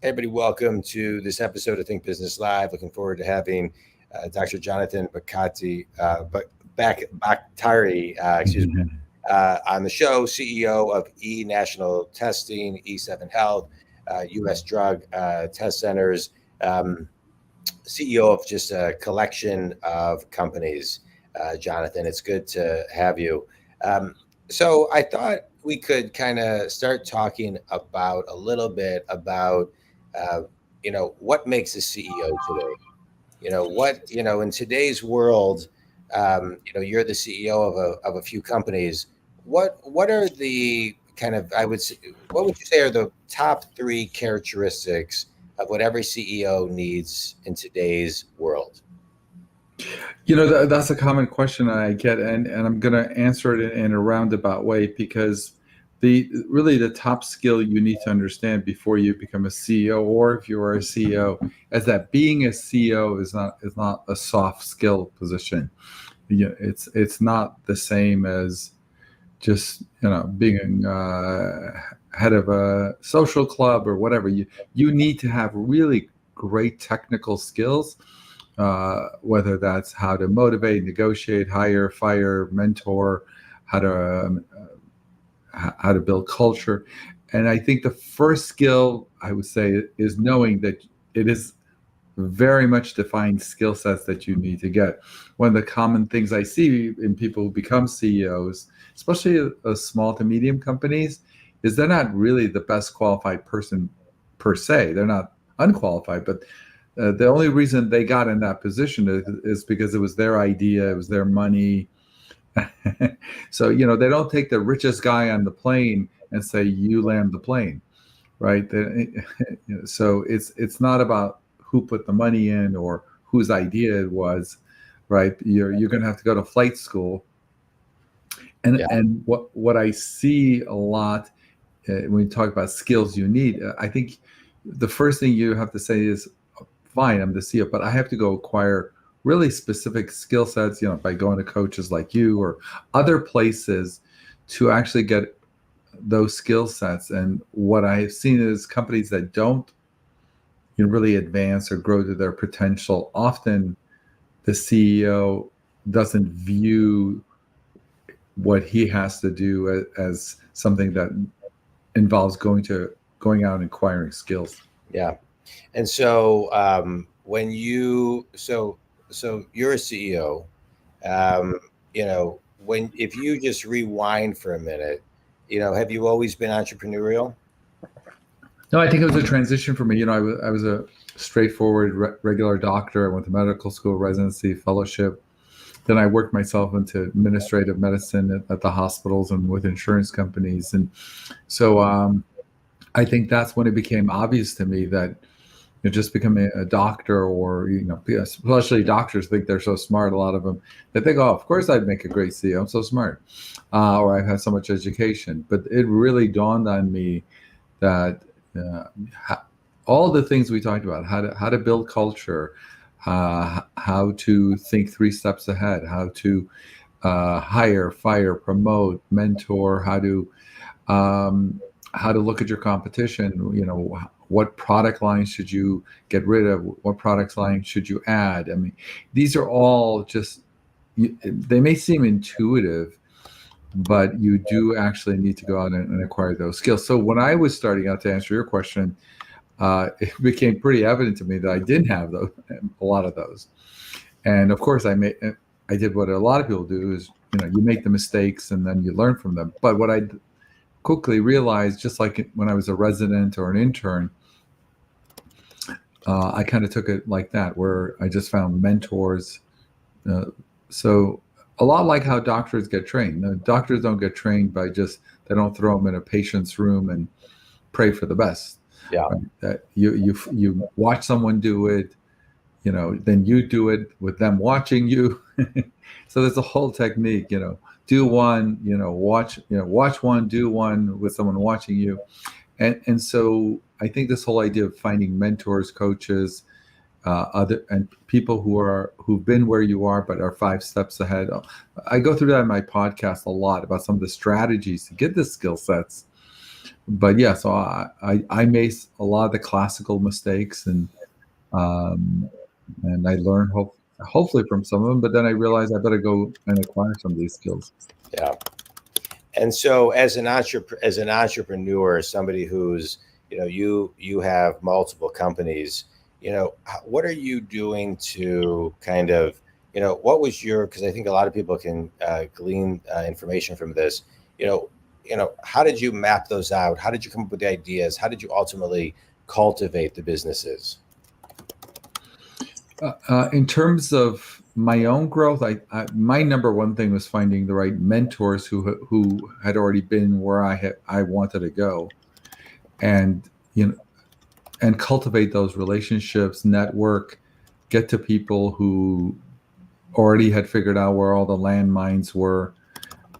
Everybody, welcome to this episode of Think Business Live. Looking forward to having Dr. Jonathan Baktari, on the show, CEO of eNational Testing, E7 Health, US Drug Test Centers, CEO of just a collection of companies. Jonathan, it's good to have you. So I thought we could kind of start talking about a little bit about what makes a CEO today. In today's world, you're the CEO of a few companies. What are the kind of, what would you say are the top three characteristics of what every CEO needs in today's world? That's a common question I get, and I'm going to answer it in a roundabout way, because the top skill you need to understand before you become a CEO, or if you are a CEO, is that being a CEO is not a soft skill position. It's not the same as just being head of a social club or whatever. You need to have really great technical skills, whether that's how to motivate, negotiate, hire, fire, mentor, how to build culture. And I think the first skill I would say is knowing that it is very much defined skill sets that you need to get. One of the common things I see in people who become CEOs, especially small to medium companies, is they're not really the best qualified person per se. They're not unqualified, but the only reason they got in that position is because it was their idea, it was their money. So, they don't take the richest guy on the plane and say, you land the plane, right? So it's not about who put the money in or whose idea it was, right? You're going to have to go to flight school. And what I see a lot when we talk about skills you need, I think the first thing you have to say is, fine, I'm the CEO, but I have to go acquire really specific skill sets, by going to coaches like you or other places to actually get those skill sets. And what I've seen is companies that don't really advance or grow to their potential, often the CEO doesn't view what he has to do as something that involves going out and acquiring skills. Yeah. And so so you're a CEO, if you just rewind for a minute, have you always been entrepreneurial? No, I think it was a transition for me. I was a straightforward regular doctor. I went to medical school, residency, fellowship. Then I worked myself into administrative medicine at the hospitals and with insurance companies. And so I think that's when it became obvious to me that just becoming a doctor, or especially doctors think they're so smart, a lot of them, that they go, oh, of course I'd make a great CEO, I'm so smart, or I've had so much education. But it really dawned on me that all the things we talked about, how to build culture, how to think 3 steps ahead, how to hire, fire, promote, mentor, how to look at your competition, what product lines should you get rid of, what product lines should you add. I mean, these are all just, they may seem intuitive, but you do actually need to go out and acquire those skills. So when I was starting out, to answer your question, it became pretty evident to me that I didn't have a lot of those. And of course I did what a lot of people do, is, you make the mistakes and then you learn from them. But what I quickly realized, just like when I was a resident or an intern, I kind of took it like that, where I just found mentors. So a lot like how doctors get trained. Doctors don't get trained by they don't throw them in a patient's room and pray for the best. Yeah. Right? You watch someone do it, then you do it with them watching you. So there's a whole technique, do one, watch one, do one with someone watching you. And so I think this whole idea of finding mentors, coaches, and people who've been where you are but are 5 steps ahead. I go through that in my podcast a lot, about some of the strategies to get the skill sets. but yeah, so I made a lot of the classical mistakes, and I learned hopefully from some of them. But then I realized I better go and acquire some of these skills. Yeah. And so as an entrepreneur, somebody who's, you have multiple companies, what are you doing to kind of, what was because I think a lot of people can glean information from this, how did you map those out? How did you come up with the ideas? How did you ultimately cultivate the businesses? In terms of my own growth, my number one thing was finding the right mentors who had already been where I wanted to go, and and cultivate those relationships, network, get to people who already had figured out where all the landmines were,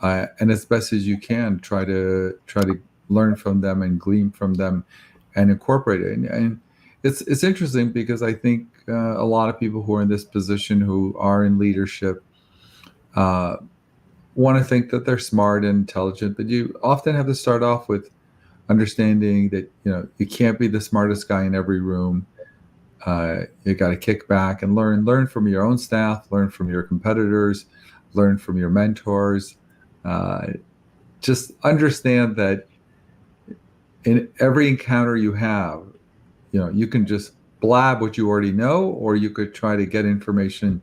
and as best as you can, try to learn from them and glean from them, and incorporate it. And it's interesting because I think a lot of people who are in this position, who are in leadership, want to think that they're smart and intelligent, but you often have to start off with understanding that you can't be the smartest guy in every room. You got to kick back and learn from your own staff, learn from your competitors, learn from your mentors. Just understand that in every encounter you have, you can just blab what you already know, or you could try to get information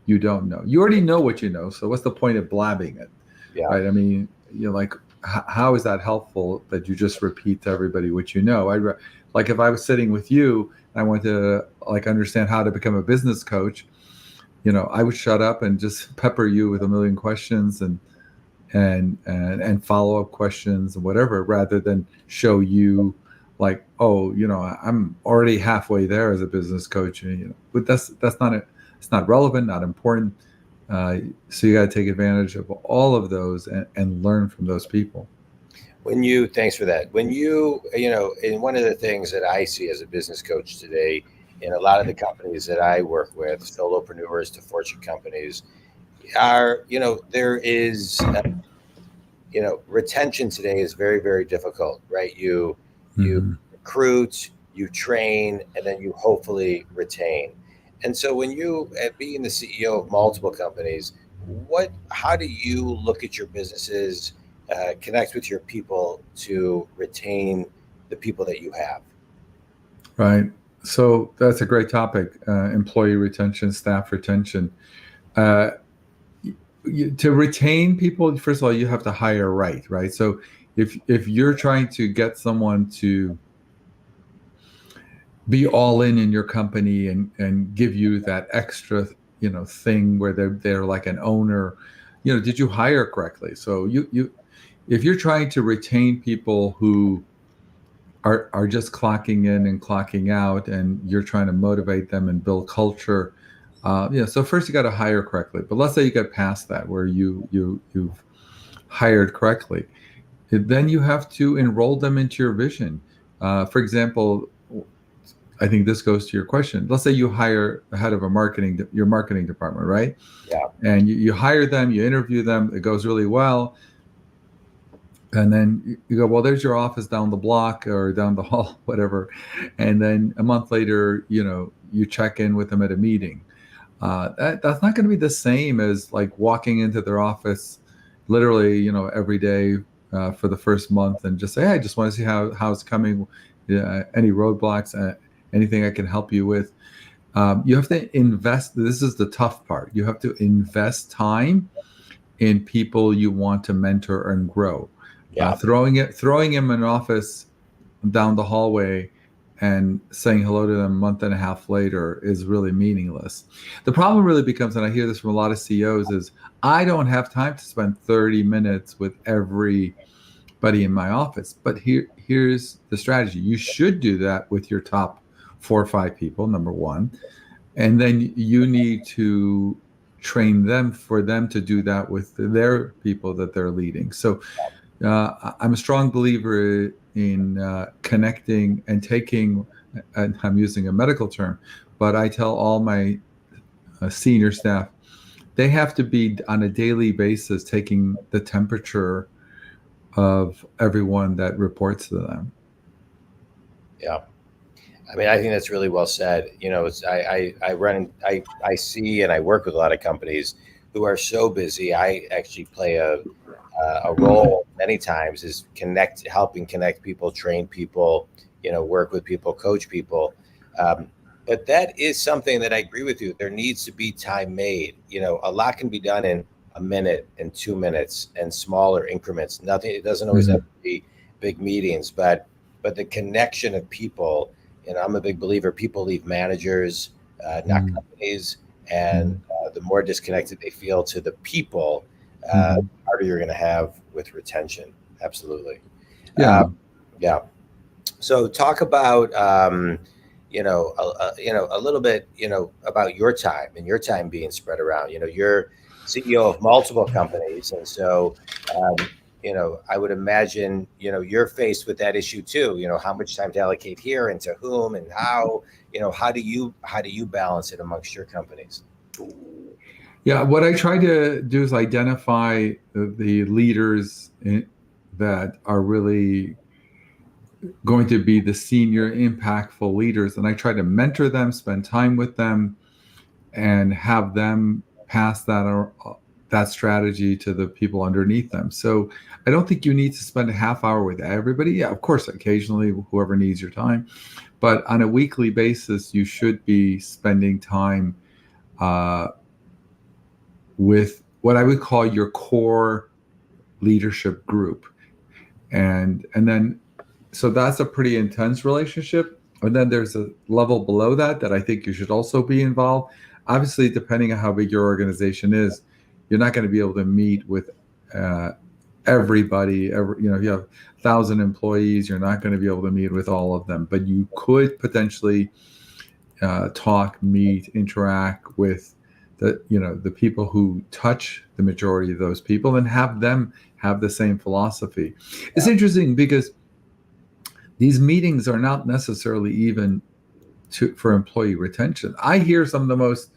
you don't know. You already know what you know, so what's the point of blabbing it? Yeah. Right? I mean, like, how is that helpful that you just repeat to everybody what you know? Like if I was sitting with you and I wanted to understand how to become a business coach, I would shut up and just pepper you with a million questions and follow-up questions and whatever, rather than show you like, oh, I'm already halfway there as a business coach. But that's not it. It's not relevant, not important. So you got to take advantage of all of those and learn from those people. Thanks for that. And one of the things that I see as a business coach today in a lot of the companies that I work with, solopreneurs to Fortune companies, are, there is, retention today is very, very difficult, right? You recruit, you train, and then you hopefully retain. And so when you, being the CEO of multiple companies, how do you look at your businesses, connect with your people to retain the people that you have? Right. So that's a great topic, employee retention, staff retention. To retain people, first of all, you have to hire right. So if you're trying to get someone to be all in your company and give you that extra thing where they're like an owner, did you hire correctly? So you if you're trying to retain people who are just clocking in and clocking out, and you're trying to motivate them and build culture, so first you got to hire correctly. But let's say you get past that, where you've hired correctly, then you have to enroll them into your vision. For example, I think this goes to your question. Let's say you hire a head of your marketing department, right? Yeah. And you hire them, you interview them, it goes really well. And then you go, well, there's your office down the block or down the hall, whatever. And then a month later, you check in with them at a meeting. That's not going to be the same as like walking into their office literally, every day for the first month and just say, hey, I just want to see how it's coming. Any roadblocks, anything I can help you with. You have to invest. This is the tough part. You have to invest time in people you want to mentor and grow. Yeah. Throwing him in an office down the hallway and saying hello to them a month and a half later is really meaningless. The problem really becomes, and I hear this from a lot of CEOs, is I don't have time to spend 30 minutes with everybody in my office. But here's the strategy. You should do that with your top 4 or 5 people, number one. And then you need to train them for them to do that with their people that they're leading. So I'm a strong believer in connecting and taking, and I'm using a medical term, but I tell all my senior staff, they have to be on a daily basis taking the temperature of everyone that reports to them. Yeah. I mean, I think that's really well said. It's I see and I work with a lot of companies who are so busy. I actually play a role many times is helping connect people, train people, work with people, coach people. But that is something that I agree with you. There needs to be time made. A lot can be done in a minute and 2 minutes and smaller increments. Nothing. It doesn't always have to be big meetings, but the connection of people. I'm a big believer. People leave managers, not companies, and the more disconnected they feel to the people, the harder you're going to have with retention. Absolutely. Yeah. Yeah. So talk about, a little bit, about your time and your time being spread around. You're CEO of multiple companies, and so, I would imagine, you're faced with that issue too. How much time to allocate here and to whom and how. How do you balance it amongst your companies? Yeah, what I try to do is identify the leaders that are really going to be the senior impactful leaders, and I try to mentor them, spend time with them, and have them pass that strategy to the people underneath them. So I don't think you need to spend a half hour with everybody. Yeah, of course, occasionally whoever needs your time, but on a weekly basis, you should be spending time with what I would call your core leadership group, and then so that's a pretty intense relationship. And then there's a level below that I think you should also be involved. Obviously, depending on how big your organization is, you're not going to be able to meet with everybody. If you have 1,000 employees, you're not going to be able to meet with all of them. But you could potentially talk, meet, interact with the people who touch the majority of those people, and have them have the same philosophy. It's interesting because these meetings are not necessarily even for employee retention. I hear some of the most,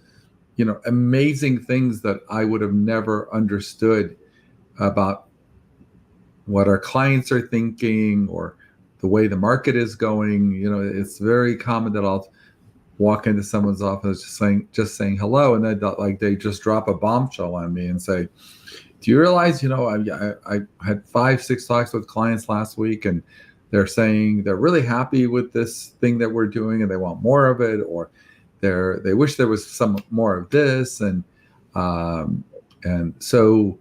amazing things that I would have never understood about what our clients are thinking or the way the market is going. It's very common that I'll walk into someone's office just saying hello, and then they just drop a bombshell on me and say, "Do you realize, I had 5-6 talks with clients last week, and they're saying they're really happy with this thing that we're doing and they want more of it, or they wish there was some more of this." And so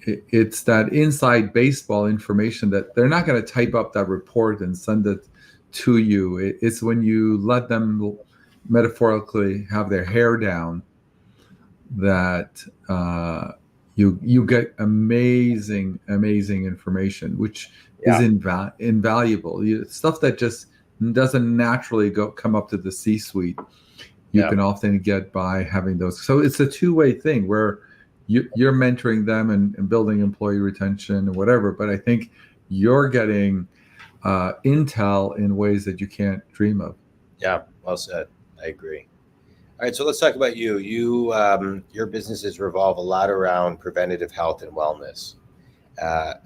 it's that inside baseball information that they're not going to type up that report and send it to you. It's when you let them metaphorically have their hair down that you get amazing information, which is invaluable. Stuff that just doesn't naturally come up to the C-suite. You can often get by having those. So it's a two-way thing where you're mentoring them and building employee retention or whatever. But I think you're getting intel in ways that you can't dream of. Yeah, well said. I agree. All right, so let's talk about you. Your businesses revolve a lot around preventative health and wellness.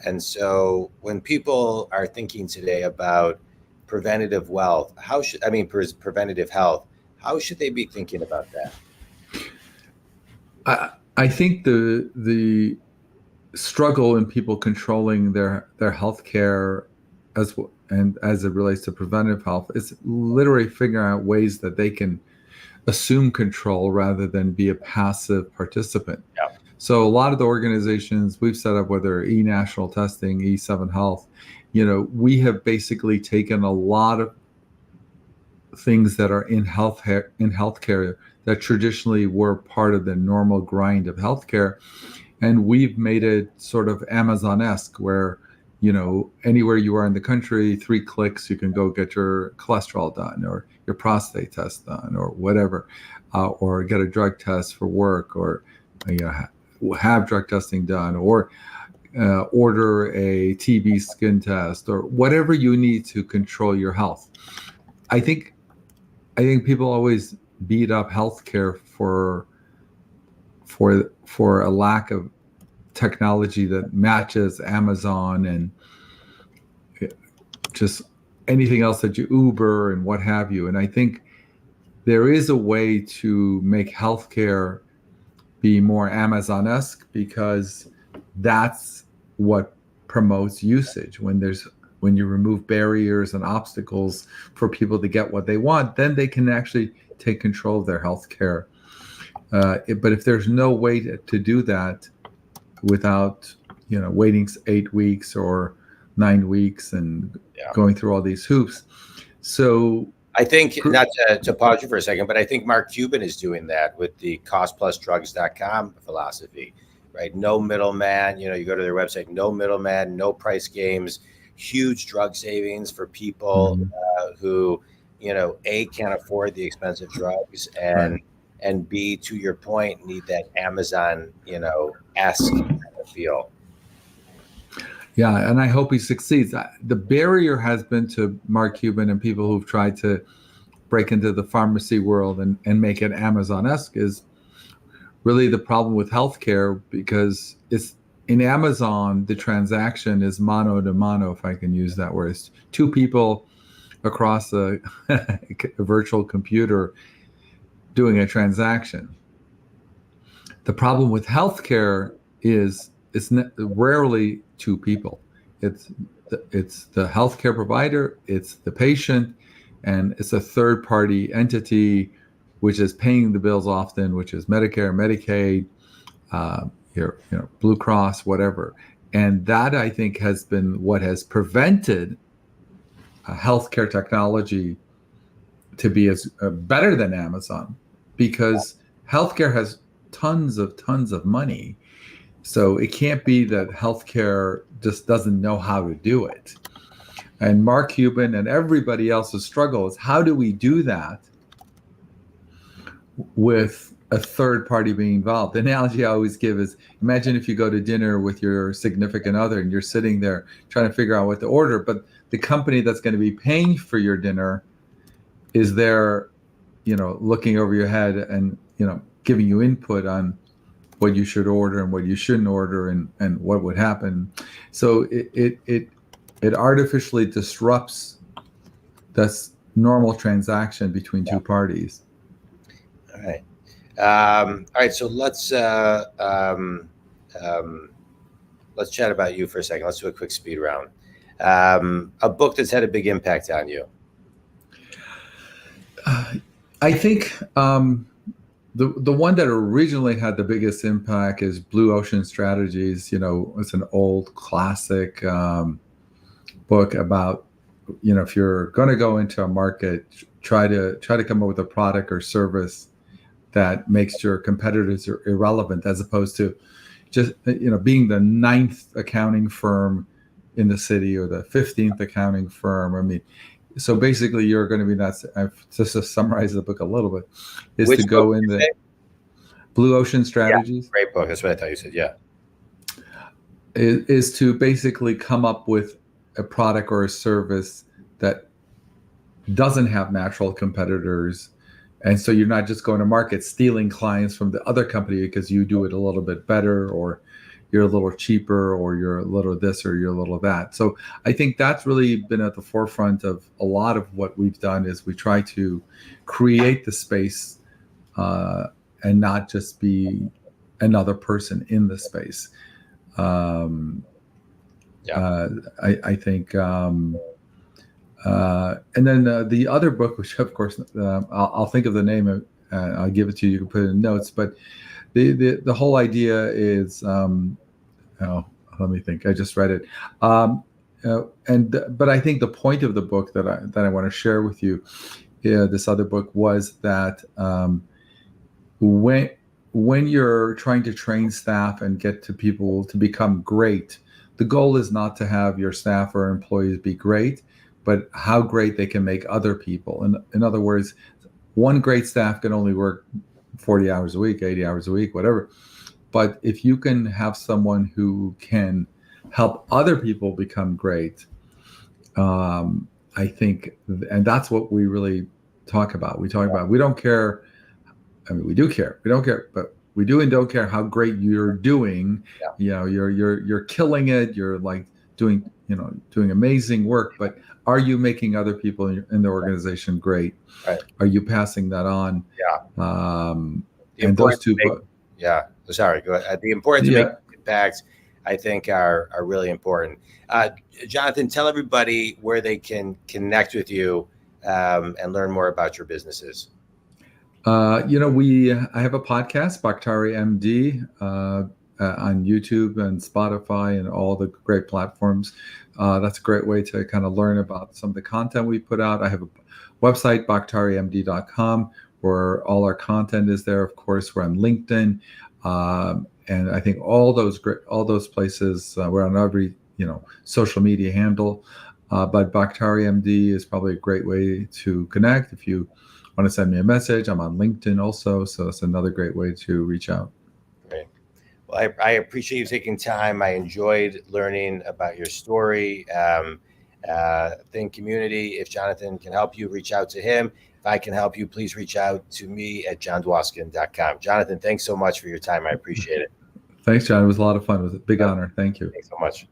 And so when people are thinking today about preventative health, how should they be thinking about that? I think the struggle in people controlling their healthcare as it relates to preventative health is literally figuring out ways that they can assume control rather than be a passive participant. Yeah. So a lot of the organizations we've set up, whether eNational Testing, E7 Health, we have basically taken a lot of things that are in healthcare that traditionally were part of the normal grind of healthcare, and we've made it sort of Amazon-esque, where anywhere you are in the country, 3 clicks, you can go get your cholesterol done or your prostate test done or whatever, or get a drug test for work, or have drug testing done, or order a TB skin test, or whatever you need to control your health. I think people always beat up healthcare for a lack of technology that matches Amazon and just anything else that you Uber and what have you. And I think there is a way to make healthcare be more Amazon-esque, because that's what promotes usage. When you remove barriers and obstacles for people to get what they want, then they can actually take control of their healthcare. But if there's no way to do that without, waiting 8 weeks or 9 weeks and going through all these hoops. So I think, not to pause you for a second, but I think Mark Cuban is doing that with the costplusdrugs.com philosophy, right? No middleman. You go to their website, no middleman, no price games, huge drug savings for people who, A, can't afford the expensive drugs, and B, to your point, need that Amazon, esque feel. Yeah, and I hope he succeeds. The barrier has been to Mark Cuban and people who've tried to break into the pharmacy world and make it Amazon-esque is really the problem with healthcare, because it's in Amazon, the transaction is mano to mano, if I can use that word. It's two people across a virtual computer doing a transaction. The problem with healthcare is it's rarely two people. It's the healthcare provider, it's the patient, and it's a third-party entity which is paying the bills often, which is Medicare, Medicaid, Blue Cross, whatever. And that, I think, has been what has prevented healthcare technology to be as better than Amazon, because healthcare has tons of money. So it can't be that healthcare just doesn't know how to do it. And Mark Cuban and everybody else's struggle is, how do we do that with a third party being involved? The analogy I always give is, imagine if you go to dinner with your significant other and you're sitting there trying to figure out what to order, but the company that's going to be paying for your dinner is there, looking over your head and, giving you input on what you should order and what you shouldn't order and what would happen. So it artificially disrupts this normal transaction between two parties. All right. All right. So let's chat about you for a second. Let's do a quick speed round. A book that's had a big impact on you. I think the one that originally had the biggest impact is Blue Ocean Strategies. It's an old classic book about, if you're going to go into a market, try to come up with a product or service that makes your competitors irrelevant, as opposed to just, being the 9th accounting firm in the city or the 15th accounting firm. I mean, so basically you're going to be just to summarize the book a little bit, is Which to go in the say? Blue Ocean Strategies. Yeah, great book. That's what I thought you said. Yeah. Is to basically come up with a product or a service that doesn't have natural competitors. And so you're not just going to market stealing clients from the other company because you do it a little bit better, or you're a little cheaper, or you're a little this, or you're a little that. So I think that's really been at the forefront of a lot of what we've done, is we try to create the space and not just be another person in the space. I think, and then the other book, which of course I'll think of the name, I'll give it to you. You can put it in notes. But the whole idea is, let me think. I just read it, but I think the point of the book that I want to share with you, this other book, was that when you're trying to train staff and get to people to become great, the goal is not to have your staff or employees be great, but how great they can make other people. And in other words, one great staff can only work 40 hours a week, 80 hours a week, whatever. But if you can have someone who can help other people become great, I think, and that's what we really talk about. We don't care. I mean, we do care. We don't care, but we do and don't care how great you're doing. Yeah. You know, you're killing it. You're like doing amazing work. But are you making other people in the organization great? Right. Are you passing that on? Yeah. And those two. Yeah. Sorry. Go ahead. The importance of making impacts, I think, are really important. Jonathan, tell everybody where they can connect with you and learn more about your businesses. I have a podcast, Baktari MD, on YouTube and Spotify and all the great platforms. That's a great way to kind of learn about some of the content we put out. I have a website, baktarimd.com, where all our content is there. Of course, we're on LinkedIn, and I think all those places. We're on every social media handle. But Baktari MD is probably a great way to connect. If you want to send me a message, I'm on LinkedIn also, so that's another great way to reach out. Great. Well, I appreciate you taking time. I enjoyed learning about your story. Think community. If Jonathan can help you, reach out to him. If I can help you, please reach out to me at jondwoskin.com. Jonathan, thanks so much for your time. I appreciate it. Thanks, John. It was a lot of fun. It was a big honor. Thank you. Thanks so much.